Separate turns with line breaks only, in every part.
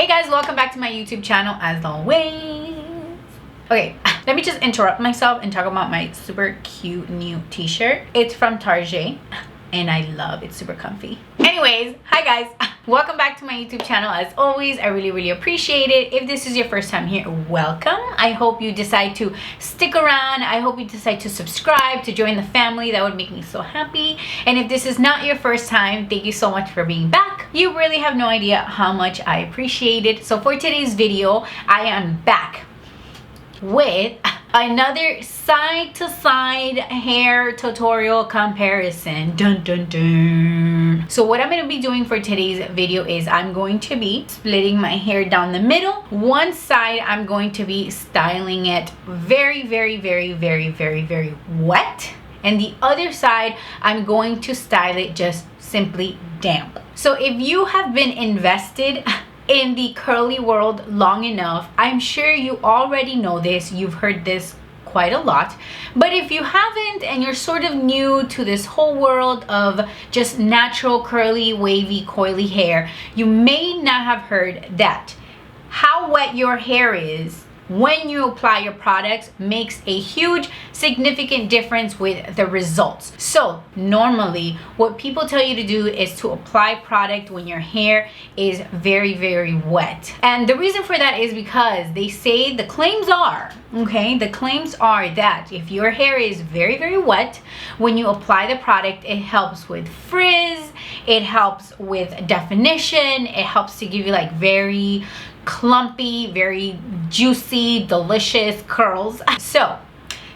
Hey guys, welcome back to my YouTube channel as always. Okay, let me just interrupt myself and talk about my super cute new t-shirt. It's from Target and I love it. It's super comfy. Anyways, hi guys, welcome back to my YouTube channel as always. I really appreciate it. If this is your first time here, welcome. I hope you decide to stick around. I hope you decide to subscribe, to join the family. That would make me so happy. And if this is not your first time, thank you so much for being back. You really have no idea how much I appreciate it. So for today's video, I am back with another side to side hair tutorial comparison. Dun dun dun. So what I'm going to be doing for today's video is I'm going to be splitting my hair down the middle. One side I'm going to be styling it very wet, and the other side I'm going to style it just simply damp. So if you have been invested in the curly world long enough, I'm sure you already know this. You've heard this quite a lot. But if you haven't and you're sort of new to this whole world of just natural curly, wavy, coily hair, you may not have heard that how wet your hair is when you apply your products makes a huge significant difference with the results. So normally what people tell you to do is to apply product when your hair is very wet, and the reason for that is because they say the claims are that if your hair is very wet, when you apply the product, it helps with frizz, it helps with definition, it helps to give you like very clumpy, very juicy, delicious curls. So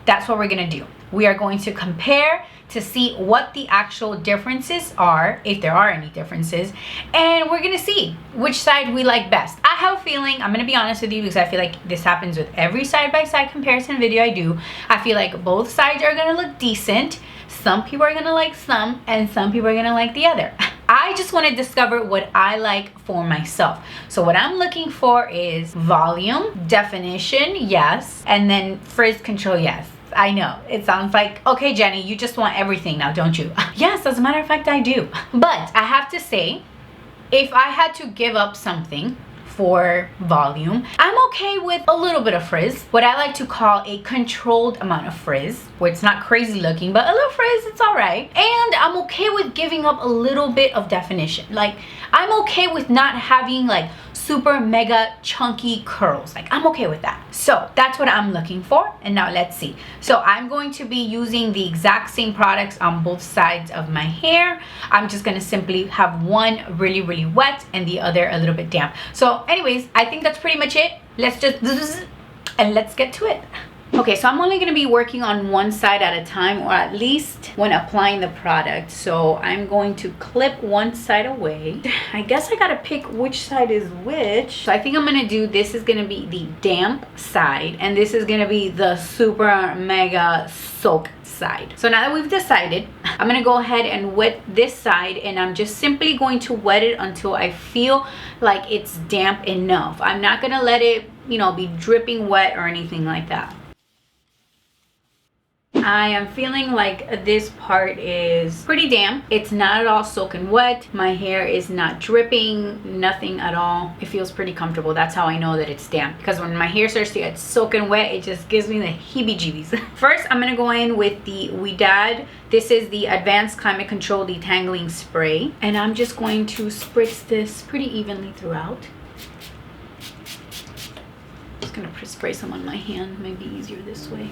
that's what we're gonna do. We are going to compare to see what the actual differences are, if there are any differences, and we're gonna see which side we like best. I have a feeling, I'm gonna be honest with you, because I feel like this happens with every side-by-side comparison video I do. I feel like both sides are gonna look decent. Some people are gonna like some, and some people are gonna like the other. I just want to discover what I like for myself. So what I'm looking for is volume, definition, yes, and then frizz control, yes. I know, it sounds like, okay Jenny, you just want everything now, don't you? Yes, as a matter of fact, I do. But I have to say, if I had to give up something for volume, I'm okay with a little bit of frizz, what I like to call a controlled amount of frizz, where it's not crazy looking, but a little frizz, it's all right. And I'm okay with giving up a little bit of definition. Like, I'm okay with not having like super mega chunky curls. Like, I'm okay with that. So that's what I'm looking for. And now let's see. So I'm going to be using the exact same products on both sides of my hair. I'm just gonna simply have one really wet and the other a little bit damp. So anyways, I think that's pretty much it. Let's just and let's get to it. Okay, so I'm only going to be working on one side at a time, or at least when applying the product. So I'm going to clip one side away. I guess I got to pick which side is which. So I think I'm going to do, this is going to be the damp side, and this is going to be the super mega soak side. So now that we've decided, I'm going to go ahead and wet this side, and I'm just simply going to wet it until I feel like it's damp enough. I'm not going to let it, you know, be dripping wet or anything like that. I am feeling like this part is pretty damp. It's not at all soaking wet. My hair is not dripping, nothing at all. It feels pretty comfortable. That's how I know that it's damp, because when my hair starts to get soaking wet, it just gives me the heebie-jeebies. First, I'm gonna go in with the OUIDAD. This is the Advanced Climate Control Detangling Spray, and I'm just going to spritz this pretty evenly throughout. Just gonna spray some on my hand, might be easier this way.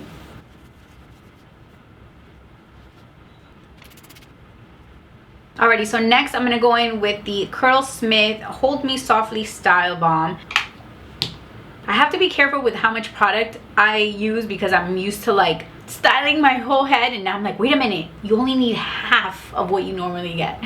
Alrighty, so next I'm gonna go in with the Curlsmith Hold Me Softly Style Balm. I have to be careful with how much product I use, because I'm used to like styling my whole head, and now I'm like, wait a minute, you only need half of what you normally get.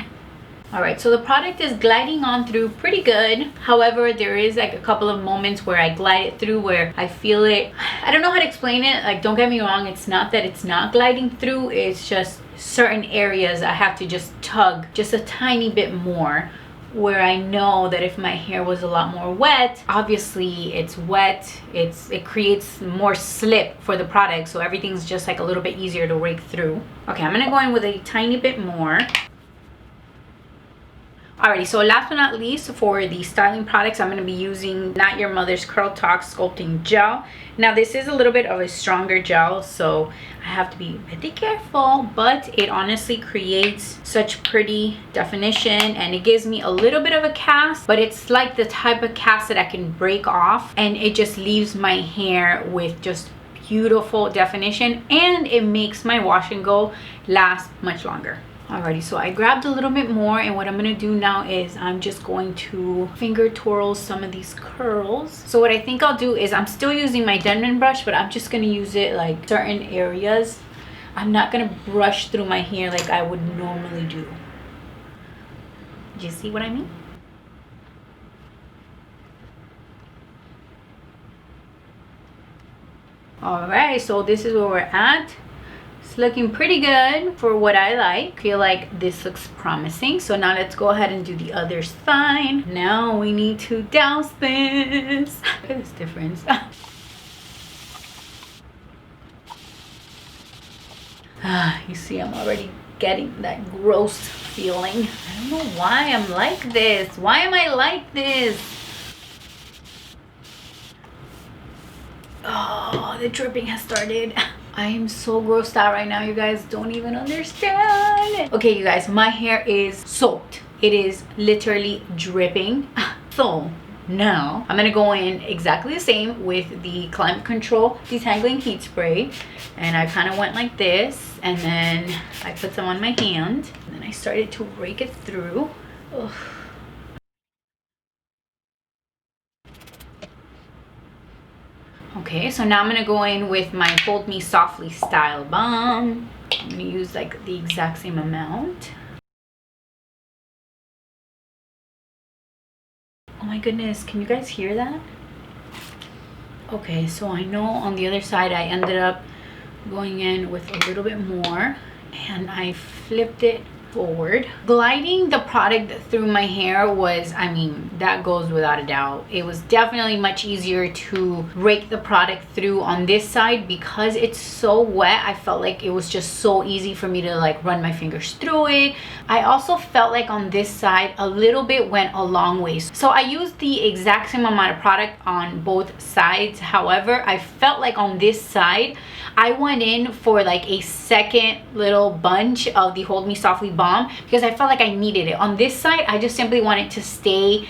Alright, so the product is gliding on through pretty good. However, there is like a couple of moments where I glide it through where I feel it. I don't know how to explain it. Like, don't get me wrong, it's not that it's not gliding through, it's just certain areas I have to just tug just a tiny bit more, where I know that if my hair was a lot more wet, obviously it's wet, it creates more slip for the product, so everything's just like a little bit easier to rake through. Okay, I'm gonna go in with a tiny bit more. Alrighty, so last but not least, for the styling products, I'm going to be using Not Your Mother's Curl Talk Sculpting Gel. Now this is a little bit of a stronger gel, so I have to be pretty careful, but it honestly creates such pretty definition, and it gives me a little bit of a cast, but it's like the type of cast that I can break off, and it just leaves my hair with just beautiful definition, and it makes my wash and go last much longer. Alrighty, so I grabbed a little bit more, and what I'm going to do now is I'm just going to finger twirl some of these curls. So what I think I'll do is I'm still using my Denman brush, but I'm just going to use it like certain areas. I'm not going to brush through my hair like I would normally do. Do you see what I mean? Alright, so this is where we're at. It's looking pretty good for what I like. Feel like this looks promising. So now let's go ahead and do the other side. Now we need to douse this. Look at this difference. You see, I'm already getting that gross feeling. I don't know why I'm like this. Why am I like this? Oh, the dripping has started. I am so grossed out right now. You guys don't even understand. Okay, you guys, my hair is soaked. It is literally dripping. So now I'm gonna go in exactly the same with the Climate Control Detangling Heat Spray, and I kind of went like this, and then I put some on my hand, and then I started to rake it through. Ugh. Okay, so now I'm gonna go in with my Hold Me Softly Style Balm. I'm gonna use like the exact same amount. Oh my goodness, can you guys hear that? Okay, so I know on the other side I ended up going in with a little bit more, and I flipped it forward. Gliding the product through my hair was, I mean, that goes without a doubt. It was definitely much easier to rake the product through on this side because it's so wet. I felt like it was just so easy for me to like run my fingers through it. I also felt like on this side a little bit went a long way, so I used the exact same amount of product on both sides. However, I felt like on this side I went in for like a second little bunch of the Hold Me Softly Balm because I felt like I needed it. On this side, I just simply wanted to stay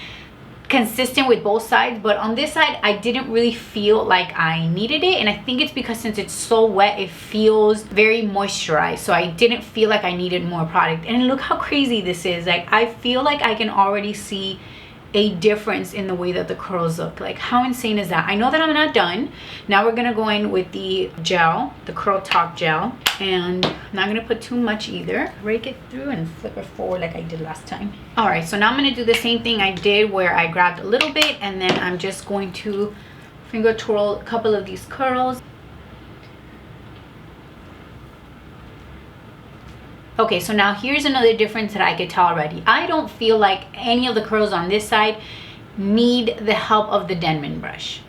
consistent with both sides, but on this side, I didn't really feel like I needed it, and I think it's because since it's so wet, it feels very moisturized, so I didn't feel like I needed more product. And look how crazy this is. Like, I feel like I can already see a difference in the way that the curls look. Like, how insane is that? I know that I'm not done. Now we're gonna go in with the gel, the Curl Talk gel, and I'm not gonna put too much either. Rake it through and flip it forward like I did last time. All right, so now I'm gonna do the same thing I did where I grabbed a little bit, and then I'm just going to finger twirl a couple of these curls. Okay, so now here's another difference that I could tell already. I don't feel like any of the curls on this side need the help of the Denman brush.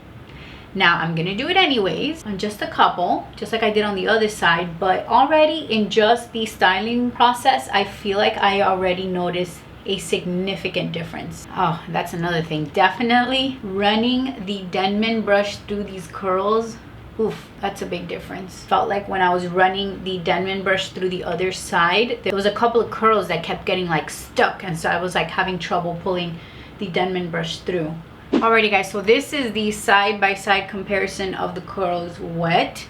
Now I'm gonna do it anyways on just a couple, just like I did on the other side, but already in just the styling process, I feel like I already noticed a significant difference. Oh, that's another thing. Definitely running the Denman brush through these curls, oof, that's a big difference. Felt like when I was running the Denman brush through the other side, there was a couple of curls that kept getting like stuck, and so I was like having trouble pulling the Denman brush through. Alrighty guys, so this is the side-by-side comparison of the curls wet,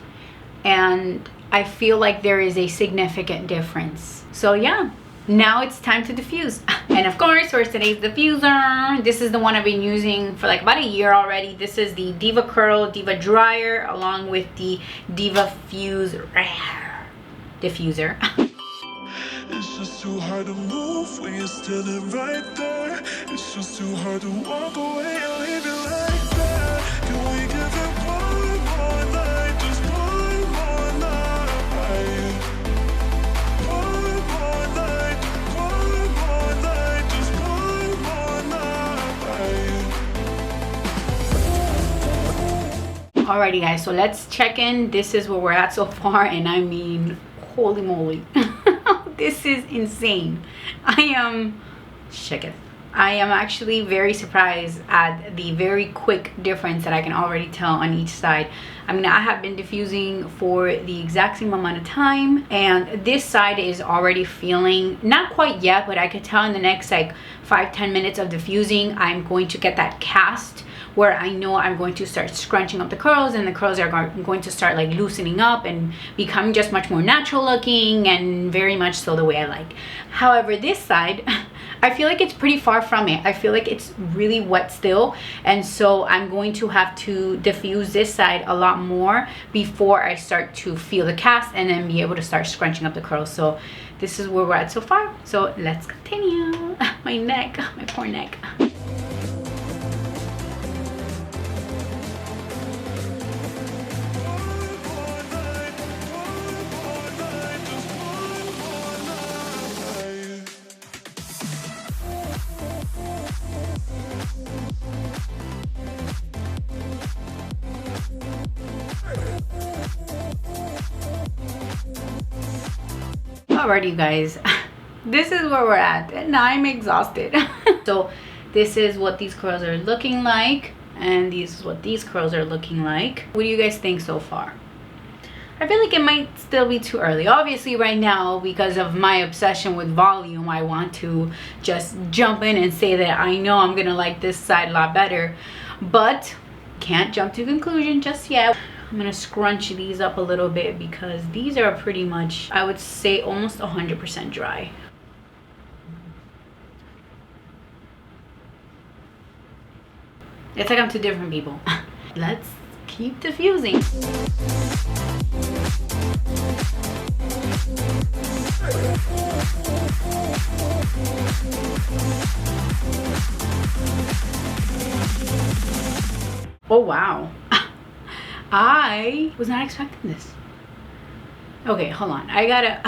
and I feel like there is a significant difference. So yeah, now it's time to diffuse. And of course, for today's diffuser, this is the one I've been using for like about a year already. This is the Devacurl Diva Dryer along with the Devafuser diffuser.
It's just too hard to move when you're standing right there. It's just too hard to walk away and leave it like that. Can we give it one more night? Just one more night. One more night. One more night. Just one more night.
Alrighty guys, so let's check in. This is where we're at so far, and I mean, holy moly. This is insane. I am shook. I am actually very surprised at the very quick difference that I can already tell on each side. I mean, I have been diffusing for the exact same amount of time, and this side is already feeling, not quite yet, but I could tell in the next like 5-10 minutes of diffusing, I'm going to get that cast where I know I'm going to start scrunching up the curls, and the curls are going to start like loosening up and becoming just much more natural looking and very much so the way I like. However, this side, I feel like it's pretty far from it. I feel like it's really wet still, and so I'm going to have to diffuse this side a lot more before I start to feel the cast and then be able to start scrunching up the curls. So this is where we're at so far. So let's continue. My neck, my poor neck. Alrighty, you guys, this is where we're at, and I'm exhausted. So this is what these curls are looking like, and this is what these curls are looking like. What do you guys think so far? I feel like it might still be too early. Obviously right now, because of my obsession with volume, I want to just jump in and say that I know I'm gonna like this side a lot better, but can't jump to conclusion just yet. I'm gonna scrunch these up a little bit because these are pretty much, I would say, almost 100% dry. It's like I'm two different people. Let's keep diffusing. Oh wow. I was not expecting this. Okay, hold on. I gotta...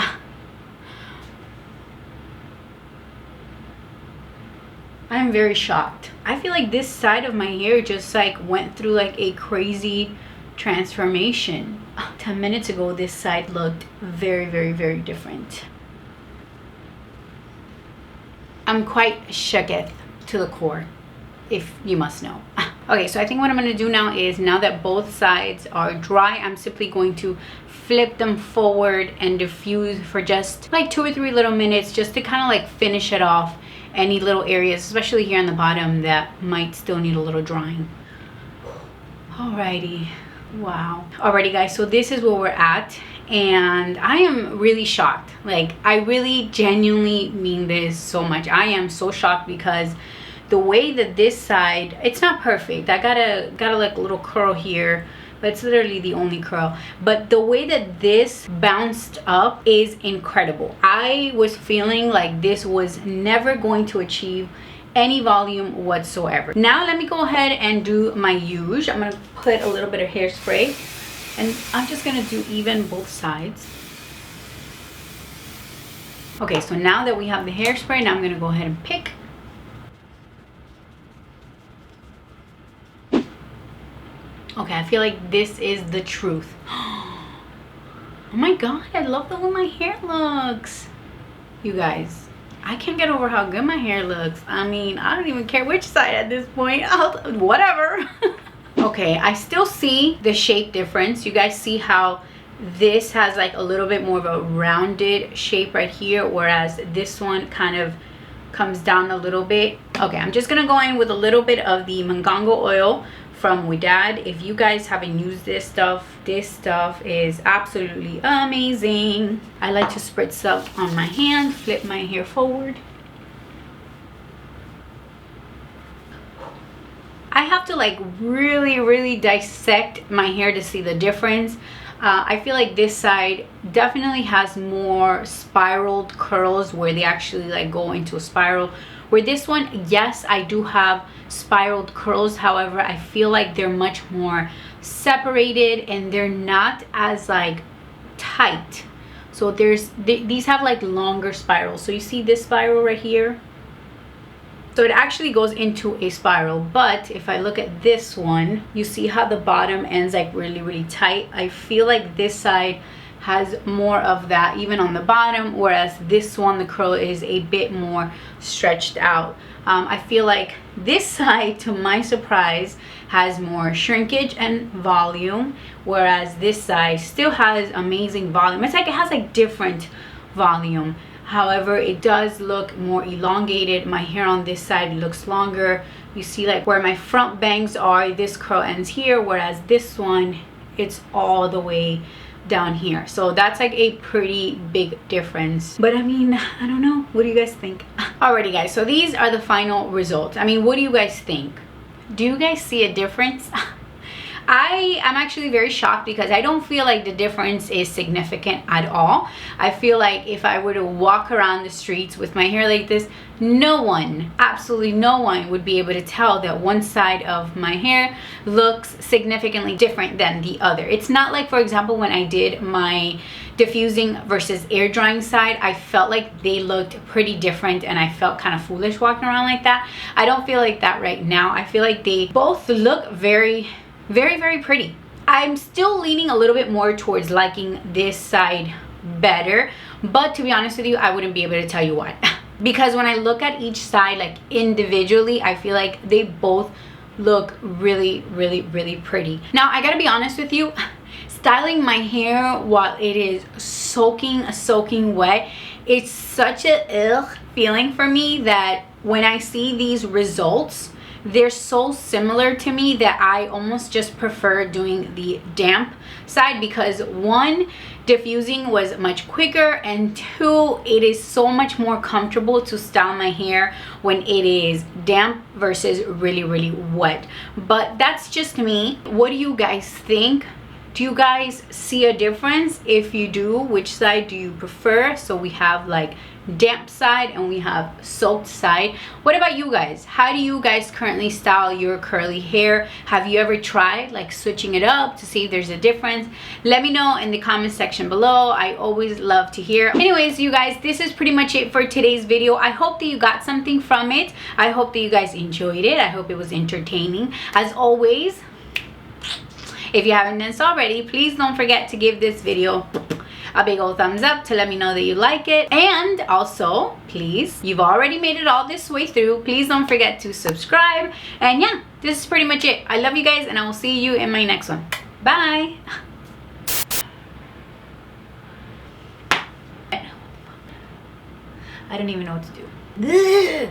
I'm very shocked. I feel like this side of my hair just like went through like a crazy transformation. 10 minutes ago, this side looked very, very, very different. I'm quite shooketh to the core, if you must know. Okay, so I think what I'm going to do now is, now that both sides are dry, I'm simply going to flip them forward and diffuse for just like 2 or 3 little minutes, just to kind of like finish it off any little areas, especially here on the bottom, that might still need a little drying. Alrighty, wow. Alrighty guys, so this is where we're at, and I am really shocked. Like, I really genuinely mean this so much. I am so shocked because the way that this side, it's not perfect. I got like a little curl here, but it's literally the only curl. But the way that this bounced up is incredible. I was feeling like this was never going to achieve any volume whatsoever. Now let me go ahead and do my use. I'm gonna put a little bit of hairspray, and I'm just gonna do even both sides. Okay, so now that we have the hairspray, now I'm gonna go ahead and pick. Okay, I feel like this is the truth. Oh my god, I love the way my hair looks. You guys, I can't get over how good my hair looks. I mean, I don't even care which side at this point. Whatever. Okay, I still see the shape difference. You guys see how this has like a little bit more of a rounded shape right here, whereas this one kind of comes down a little bit. Okay, I'm just gonna go in with a little bit of the mangongo oil from OUIDAD. If you guys haven't used this stuff is absolutely amazing. I like to spritz up on my hand, flip my hair forward. I have to like really dissect my hair to see the difference. I feel like this side definitely has more spiraled curls where they actually like go into a spiral, where this one, yes, I do have spiraled curls. However, I feel like they're much more separated and they're not as like tight. So these have like longer spirals. So you see this spiral right here, so it actually goes into a spiral. But if I look at this one, you see how the bottom ends like really tight. I feel like this side has more of that even on the bottom, whereas this one, the curl is a bit more stretched out. I feel like this side, to my surprise, has more shrinkage and volume, whereas this side still has amazing volume. It's like it has like different volume. However, it does look more elongated. My hair on this side looks longer. You see like where my front bangs are, this curl ends here, whereas this one, it's all the way down here. So that's like a pretty big difference. But I mean, I don't know, what do you guys think? Alrighty guys, so these are the final results. I mean, what do you guys think? Do you guys see a difference? I am actually very shocked because I don't feel like the difference is significant at all. I feel like if I were to walk around the streets with my hair like this, no one, absolutely no one would be able to tell that one side of my hair looks significantly different than the other. It's not like, for example, when I did my diffusing versus air drying side, I felt like they looked pretty different and I felt kind of foolish walking around like that. I don't feel like that right now. I feel like they both look very pretty. I'm still leaning a little bit more towards liking this side better, but to be honest with you, I wouldn't be able to tell you why. Because when I look at each side like individually, I feel like they both look really pretty. Now I gotta be honest with you, styling my hair while it is soaking wet, it's such a ugh feeling for me that when I see these results, they're so similar to me that I almost just prefer doing the damp side, because one, diffusing was much quicker, and two, it is so much more comfortable to style my hair when it is damp versus really wet. But that's just me. What do you guys think? Do you guys see a difference? If you do, which side do you prefer? So we have like damp side and we have soaked side. What about you guys? How do you guys currently style your curly hair? Have you ever tried like switching it up to see if there's a difference? Let me know in the comment section below. I always love to hear. Anyways, you guys, this is pretty much it for today's video. I hope that you got something from it. I hope that you guys enjoyed it. I hope it was entertaining. As always, if you haven't done so already, please don't forget to give this video a big old thumbs up to let me know that you like it. And also, please, you've already made it all this way through, please don't forget to subscribe. And yeah, this is pretty much it. I love you guys, and I will see you in my next one. Bye. I don't even know what to do.